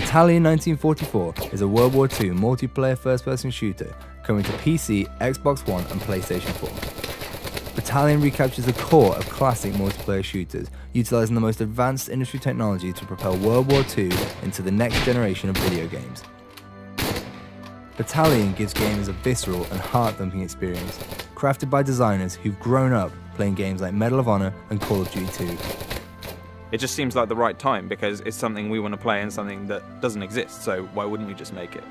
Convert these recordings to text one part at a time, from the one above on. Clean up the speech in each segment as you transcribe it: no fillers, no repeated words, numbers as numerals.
Battalion 1944 is a World War II multiplayer first-person shooter coming to PC, Xbox One and PlayStation 4. Battalion recaptures the core of classic multiplayer shooters, utilising the most advanced industry technology to propel World War II into the next generation of video games. Battalion gives gamers a visceral and heart-thumping experience, crafted by designers who've grown up playing games like Medal of Honor and Call of Duty 2. It just seems like the right time because it's something we want to play and something that doesn't exist, so why wouldn't we just make it?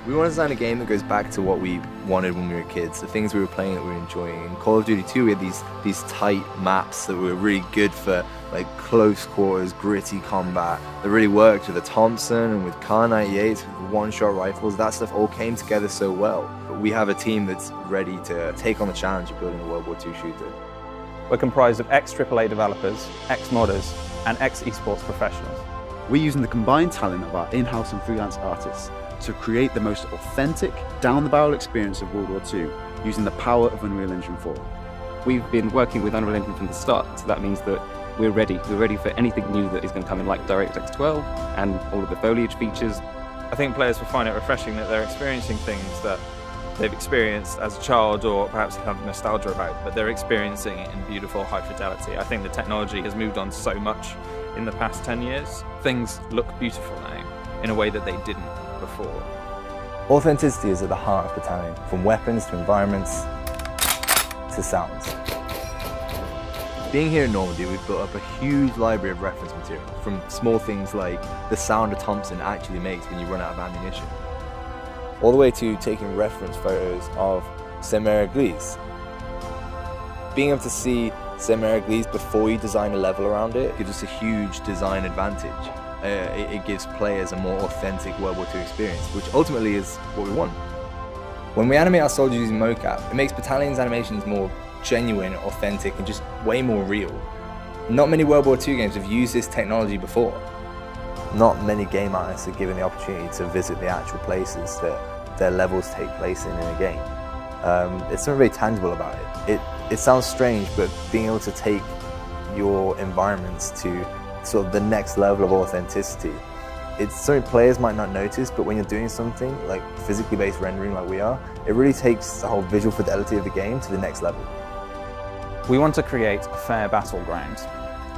We want to design a game that goes back to what we wanted when we were kids, the things we were playing that we were enjoying. In Call of Duty 2 we had these tight maps that were really good for like close quarters, gritty combat, that really worked with the Thompson and with Kar 98s, with one-shot rifles. That stuff all came together so well. But we have a team that's ready to take on the challenge of building a World War II shooter. We're comprised of ex-AAA developers, ex-modders, and ex-esports professionals. We're using the combined talent of our in-house and freelance artists to create the most authentic, down-the-barrel experience of World War II, using the power of Unreal Engine 4. We've been working with Unreal Engine from the start, so that means that we're ready. We're ready for anything new that is going to come in, like DirectX 12 and all of the foliage features. I think players will find it refreshing that they're experiencing things that they've experienced as a child or perhaps have nostalgia about, but they're experiencing it in beautiful high fidelity. I think the technology has moved on so much in the past 10 years. Things look beautiful now in a way that they didn't before. Authenticity is at the heart of Battalion, from weapons to environments to sounds. Being here in Normandy, we've built up a huge library of reference material, from small things like the sound a Thompson actually makes when you run out of ammunition, all the way to taking reference photos of Saint-Mère-Église. Being able to see Saint-Mère-Église before you design a level around it gives us a huge design advantage. It gives players a more authentic World War II experience, which ultimately is what we want. When we animate our soldiers using mocap, it makes Battalion's animations more genuine, authentic, and just way more real. Not many World War II games have used this technology before. Not many game artists are given the opportunity to visit the actual places that their levels take place in a game. It's something very tangible about it. It sounds strange, but being able to take your environments to sort of the next level of authenticity, it's something players might not notice, but when you're doing something like physically based rendering like we are, it really takes the whole visual fidelity of the game to the next level. We want to create a fair battleground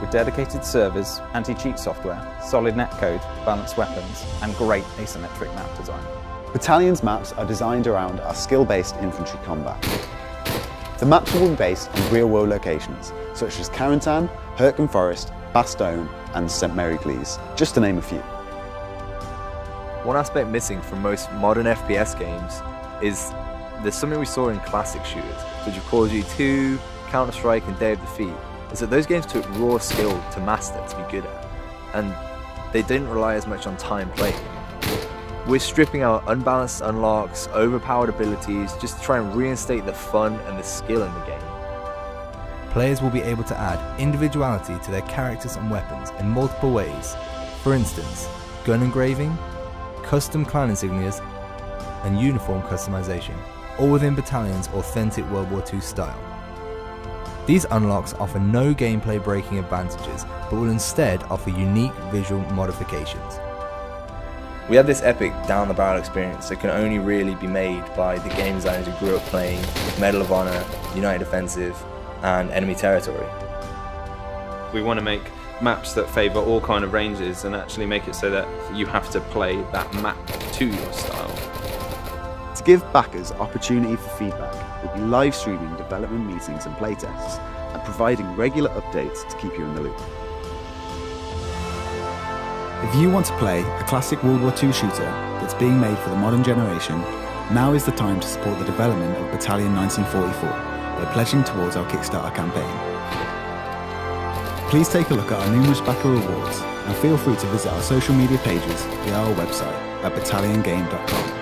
with dedicated servers, anti-cheat software, solid netcode, balanced weapons, and great asymmetric map design. Battalion's maps are designed around our skill-based infantry combat. The maps will be based on real-world locations, such as Carentan, Hurtgen Forest, Bastogne, and Saint-Mère-Église, just to name a few. One aspect missing from most modern FPS games is there's something we saw in classic shooters, such as Call of Duty 2, Counter-Strike, and Day of Defeat, is that those games took raw skill to master, to be good at, and they didn't rely as much on time playing. We're stripping out unbalanced unlocks, overpowered abilities, just to try and reinstate the fun and the skill in the game. Players will be able to add individuality to their characters and weapons in multiple ways. For instance, gun engraving, custom clan insignias, and uniform customization, all within Battalion's authentic World War II style. These unlocks offer no gameplay breaking advantages, but will instead offer unique visual modifications. We have this epic down-the-barrel experience that can only really be made by the game designers who grew up playing Medal of Honor, United Offensive, and Enemy Territory. We want to make maps that favour all kind of ranges and actually make it so that you have to play that map to your style. To give backers opportunity for feedback, we'll be live streaming development meetings and playtests, and providing regular updates to keep you in the loop. If you want to play a classic World War II shooter that's being made for the modern generation, now is the time to support the development of Battalion 1944 by pledging towards our Kickstarter campaign. Please take a look at our numerous backer rewards and feel free to visit our social media pages via our website at battalionGame.com.